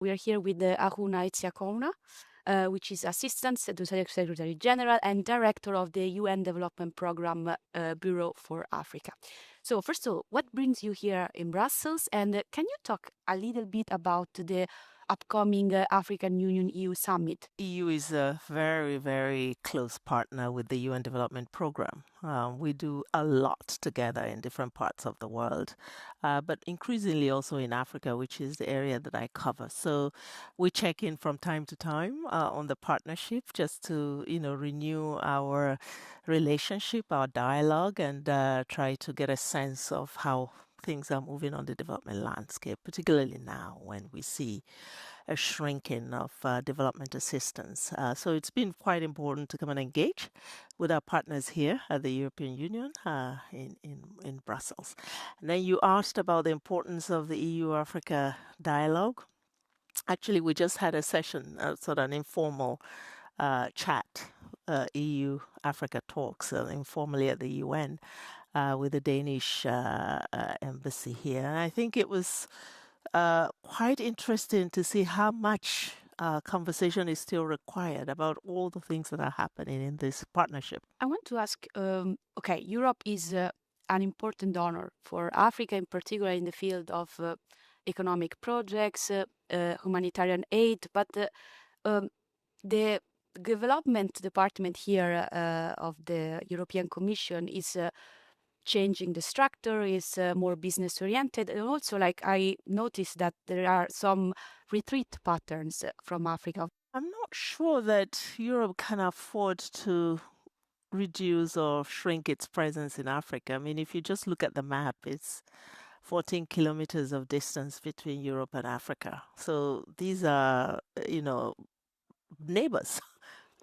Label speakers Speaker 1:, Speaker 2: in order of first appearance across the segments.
Speaker 1: We are here with Ahuna Eziakonwa, which is Assistant to Secretary General and Director of the UN Development Program Bureau for Africa. So first of all, what brings you here in Brussels? And can you talk a little bit about the upcoming African Union EU Summit?
Speaker 2: EU is a very, very close partner with the UN Development Program. We do a lot together in different parts of the world, but increasingly also in Africa, which is the area that I cover. So we check in from time to time on the partnership just to, renew our relationship, our dialogue, and try to get a sense of how things are moving on the development landscape, particularly now when we see a shrinking of development assistance. So it's been quite important to come and engage with our partners here at the European Union in Brussels. And then you asked about the importance of the EU-Africa dialogue. Actually, we just had a session, sort of an informal chat, EU-Africa talks, informally at the UN with the Danish embassy here. And I think it was quite interesting to see how much conversation is still required about all the things that are happening in this partnership.
Speaker 1: I want to ask, okay, Europe is an important donor for Africa, in particular in the field of economic projects, humanitarian aid, but the development department here of the European Commission is changing the structure, is more business oriented, and also like I noticed that there are some retreat patterns from Africa.
Speaker 2: I'm not sure that Europe can afford to reduce or shrink its presence in Africa. I mean, if you just look at the map, it's 14 kilometers of distance between Europe and Africa. So these are, neighbors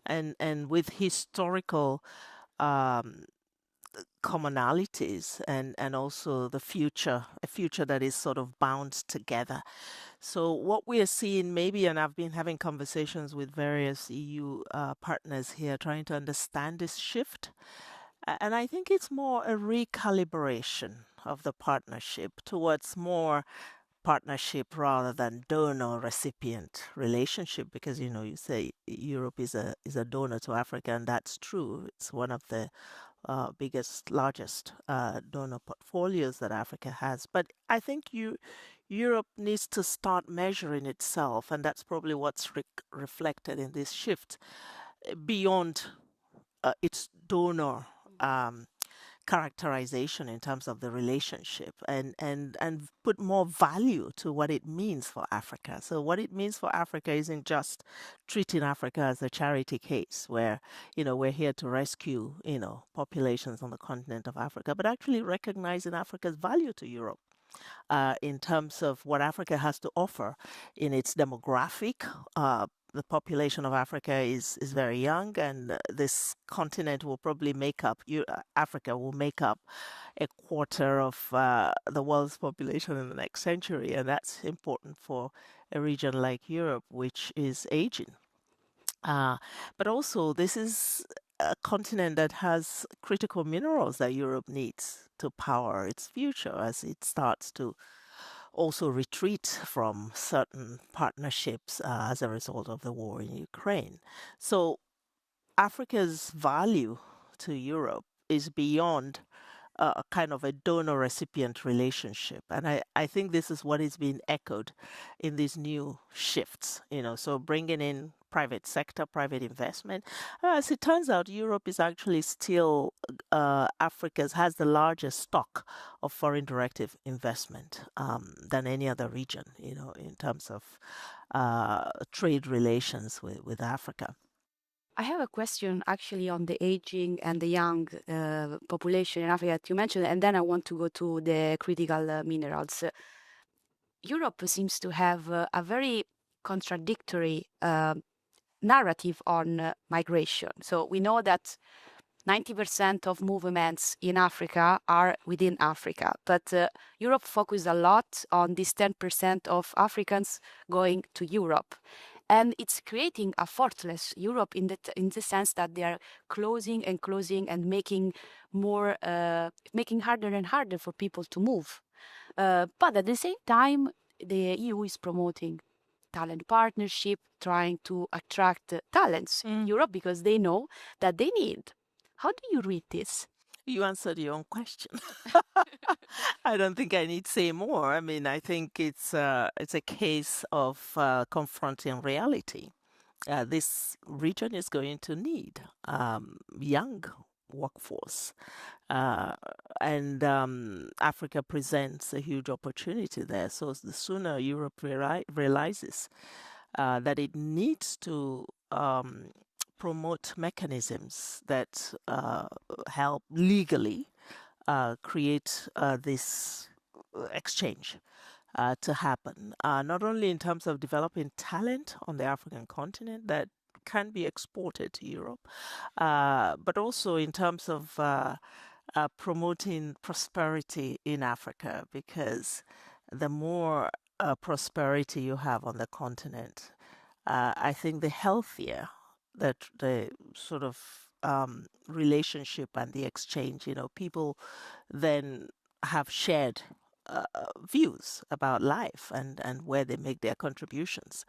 Speaker 2: and with historical commonalities and also a future that is sort of bound together. So what we are seeing maybe, and I've been having conversations with various EU partners here trying to understand this shift. And I think it's more a recalibration of the partnership towards more partnership rather than donor recipient relationship, because you say Europe is a donor to Africa, and that's true. It's one of the biggest, largest donor portfolios that Africa has. But I think Europe needs to start measuring itself, and that's probably what's reflected in this shift beyond its donor characterization in terms of the relationship, and put more value to what it means for Africa. So what it means for Africa isn't just treating Africa as a charity case where, we're here to rescue, populations on the continent of Africa, but actually recognizing Africa's value to Europe. In terms of what Africa has to offer in its demographic. The population of Africa is very young, and this continent will probably make up, Africa will make up a quarter of the world's population in the next century. And that's important for a region like Europe, which is aging. But also, this is a continent that has critical minerals that Europe needs to power its future as it starts to also retreat from certain partnerships as a result of the war in Ukraine. So Africa's value to Europe is beyond a kind of a donor recipient relationship. And I think this is what is being echoed in these new shifts, so bringing in private sector, private investment. As it turns out, Europe is actually still, Africa's has the largest stock of foreign direct investment than any other region, in terms of trade relations with Africa.
Speaker 1: I have a question actually on the aging and the young population in Africa that you mentioned, and then I want to go to the critical minerals. Europe seems to have a very contradictory narrative on migration. So we know that 90% of movements in Africa are within Africa, but Europe focused a lot on this 10% of Africans going to Europe. And it's creating a fortress Europe in the sense that they are closing and making more, making harder and harder for people to move. But at the same time, the EU is promoting talent partnership, trying to attract talents in Europe because they know that they need. How do you read this?
Speaker 2: You answered your own question. I don't think I need to say more. I mean, I think it's a case of confronting reality. This region is going to need young workforce, and Africa presents a huge opportunity there. So the sooner Europe realizes that it needs to promote mechanisms that help legally create this exchange to happen, not only in terms of developing talent on the African continent that can be exported to Europe, but also in terms of promoting prosperity in Africa, because the more prosperity you have on the continent, I think the healthier that the sort of relationship and the exchange, people then have shared views about life and where they make their contributions.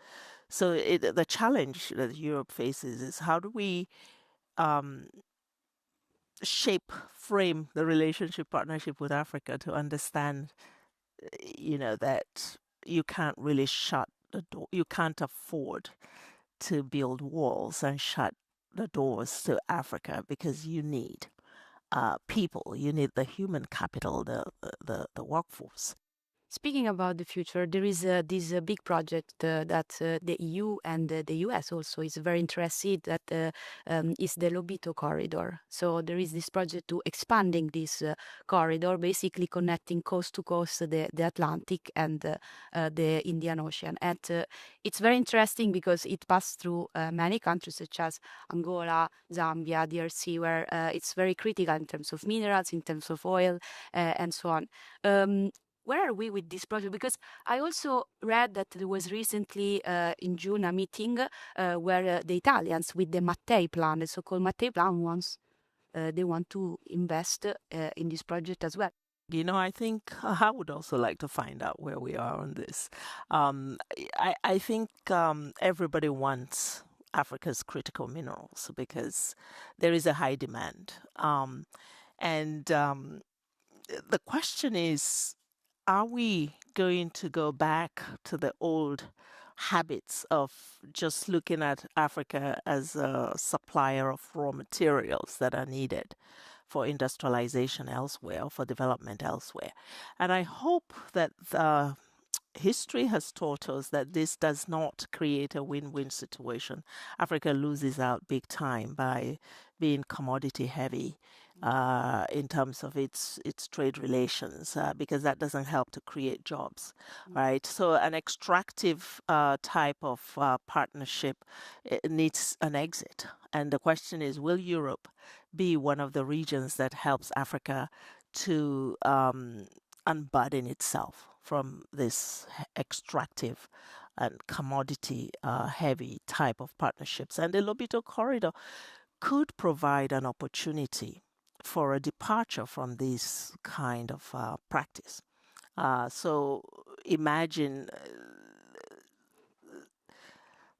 Speaker 2: So the challenge that Europe faces is how do we frame the relationship partnership with Africa to understand, that you can't really shut the door. You can't afford to build walls and shut the doors to Africa, because you need people. You need the human capital, the workforce.
Speaker 1: Speaking about the future, there is this big project that the EU and the US also is very interested that is the Lobito corridor. So there is this project to expanding this corridor, basically connecting coast to coast the Atlantic and the Indian Ocean. And it's very interesting because it passed through many countries such as Angola, Zambia, DRC, where it's very critical in terms of minerals, in terms of oil, and so on. Where are we with this project? Because I also read that there was recently in June a meeting where the Italians with the Mattei plan, the so-called Mattei plan, they want to invest in this project as well.
Speaker 2: I think I would also like to find out where we are on this. I think everybody wants Africa's critical minerals because there is a high demand. And the question is, are we going to go back to the old habits of just looking at Africa as a supplier of raw materials that are needed for industrialization elsewhere or for development elsewhere? And I hope that history has taught us that this does not create a win-win situation. Africa loses out big time by being commodity heavy in terms of its trade relations, because that doesn't help to create jobs, right? So an extractive type of partnership needs an exit. And the question is, will Europe be one of the regions that helps Africa to unburden itself from this extractive and commodity heavy type of partnerships? And the Lobito corridor could provide an opportunity for a departure from this kind of practice. So imagine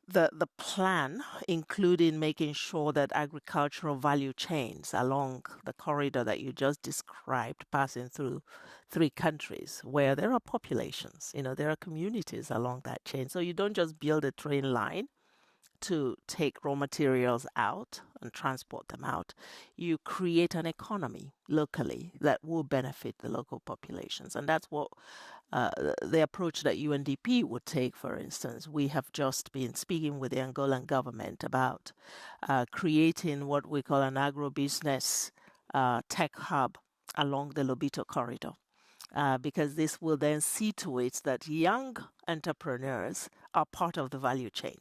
Speaker 2: the plan, including making sure that agricultural value chains along the corridor that you just described, passing through 3 countries where there are populations, there are communities along that chain. So you don't just build a train line to take raw materials out and transport them out. You create an economy locally that will benefit the local populations. And that's what the approach that UNDP would take, for instance. We have just been speaking with the Angolan government about creating what we call an agribusiness tech hub along the Lobito corridor. Because this will then see to it that young entrepreneurs are part of the value chain,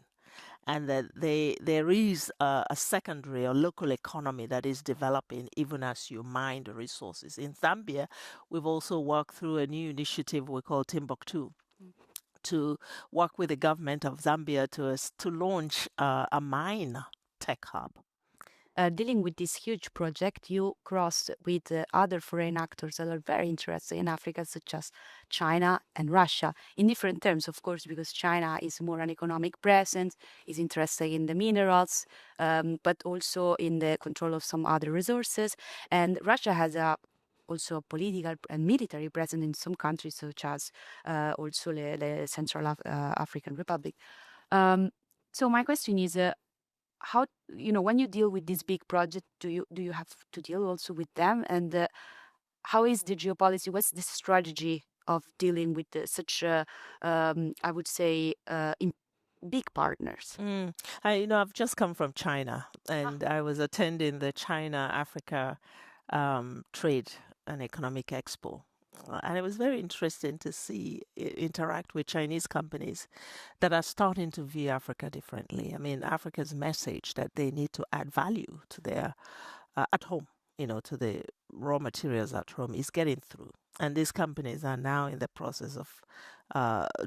Speaker 2: and that there is a secondary or local economy that is developing even as you mine the resources. In Zambia, we've also worked through a new initiative we call Timbuktu to work with the government of Zambia to launch a mine tech hub.
Speaker 1: dealing with this huge project, you crossed with other foreign actors that are very interested in Africa, such as China and Russia, in different terms, of course, because China is more an economic presence, is interested in the minerals, but also in the control of some other resources. And Russia has also a political and military presence in some countries, such as also the Central African Republic. Um, so my question is, how, when you deal with this big project, do you have to deal also with them? And how is the geopolicy? What's the strategy of dealing with such, I would say, big partners?
Speaker 2: I've just come from China, and I was attending the China Africa Trade and Economic Expo. And it was very interesting to see interact with Chinese companies that are starting to view Africa differently. I mean, Africa's message that they need to add value to their at home, to the raw materials at home is getting through. And these companies are now in the process of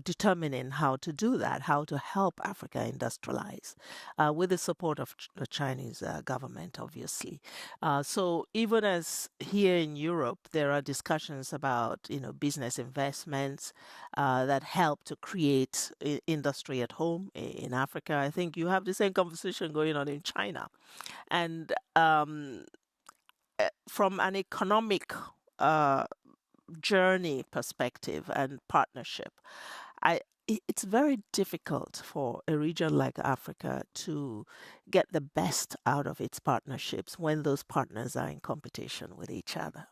Speaker 2: determining how to do that, how to help Africa industrialize with the support of the Chinese government, obviously. So even as here in Europe, there are discussions about, business investments that help to create industry at home in Africa. I think you have the same conversation going on in China. And from an economic journey perspective and partnership, it's very difficult for a region like Africa to get the best out of its partnerships when those partners are in competition with each other.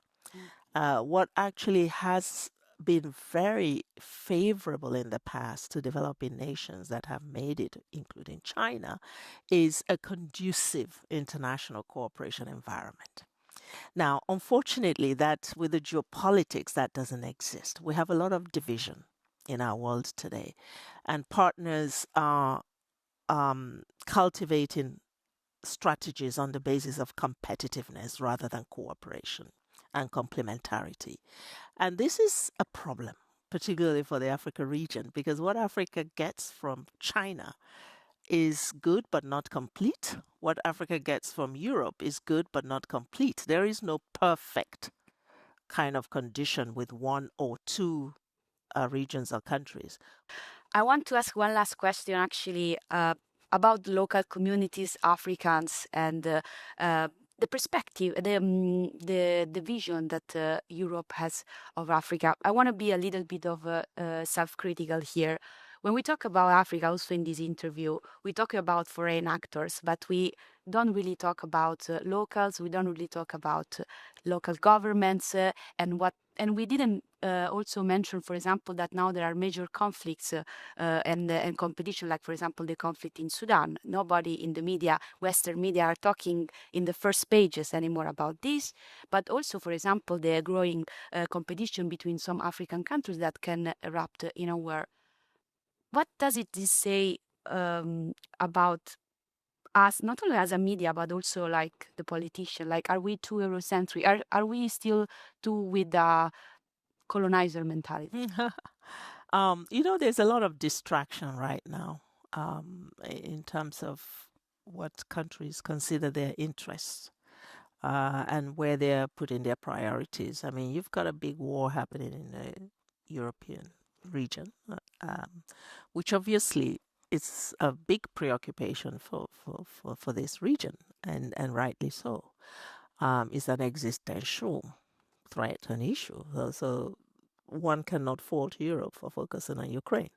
Speaker 2: What actually has been very favorable in the past to developing nations that have made it, including China, is a conducive international cooperation environment. Now, unfortunately, that with the geopolitics, that doesn't exist. We have a lot of division in our world today, and partners are cultivating strategies on the basis of competitiveness rather than cooperation and complementarity. And this is a problem, particularly for the Africa region, because what Africa gets from China is good but not complete. What Africa gets from Europe is good but not complete. There is no perfect kind of condition with one or two regions or countries.
Speaker 1: I want to ask one last question, actually, about local communities, Africans, and the perspective, the vision that Europe has of Africa. I want to be a little bit of self-critical here. When we talk about Africa, also in this interview, we talk about foreign actors, but we don't really talk about locals. We don't really talk about local governments and we didn't also mention, for example, that now there are major conflicts and competition, like, for example, the conflict in Sudan. Nobody in the media, Western media, are talking in the first pages anymore about this. But also, for example, the growing competition between some African countries that can erupt in a war. What does it say about us, not only as a media, but also like the politician? Like, are we too Eurocentric? Are we still too with the colonizer mentality?
Speaker 2: There's a lot of distraction right now in terms of what countries consider their interests and where they're putting their priorities. I mean, you've got a big war happening in the European region, which obviously is a big preoccupation for this region, and rightly so. It's an existential threat, an issue. So one cannot fault Europe for focusing on Ukraine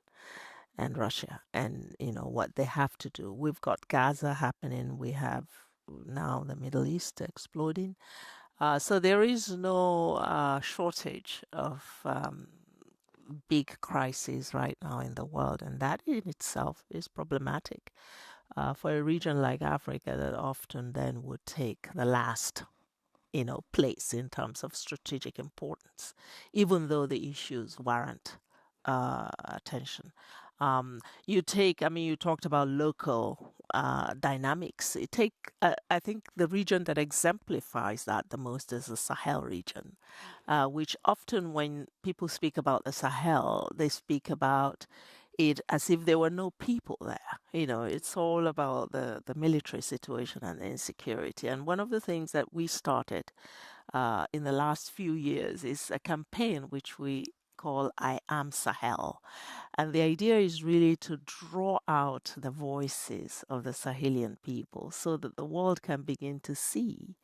Speaker 2: and Russia and what they have to do. We've got Gaza happening. We have now the Middle East exploding. So there is no shortage of big crises right now in the world, and that in itself is problematic for a region like Africa that often then would take the last place in terms of strategic importance, even though the issues warrant attention. You talked about local dynamics. I think the region that exemplifies that the most is the Sahel region, which often when people speak about the Sahel, they speak about it as if there were no people there. It's all about the military situation and the insecurity. And one of the things that we started in the last few years is a campaign which we call I Am Sahel. And the idea is really to draw out the voices of the Sahelian people so that the world can begin to see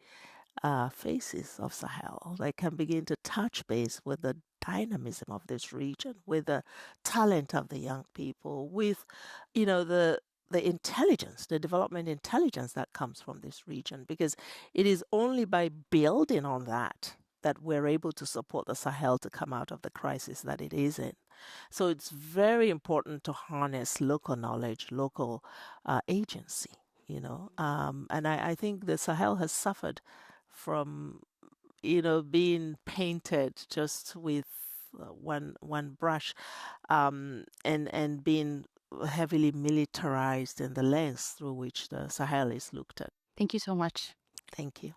Speaker 2: faces of Sahel. They can begin to touch base with the dynamism of this region, with the talent of the young people, with, the intelligence, the development intelligence that comes from this region, because it is only by building on that we're able to support the Sahel to come out of the crisis that it is in. So it's very important to harness local knowledge, local agency, and I think the Sahel has suffered from being painted just with one brush, and being heavily militarized in the lens through which the Sahel is looked at.
Speaker 1: Thank you so much.
Speaker 2: Thank you.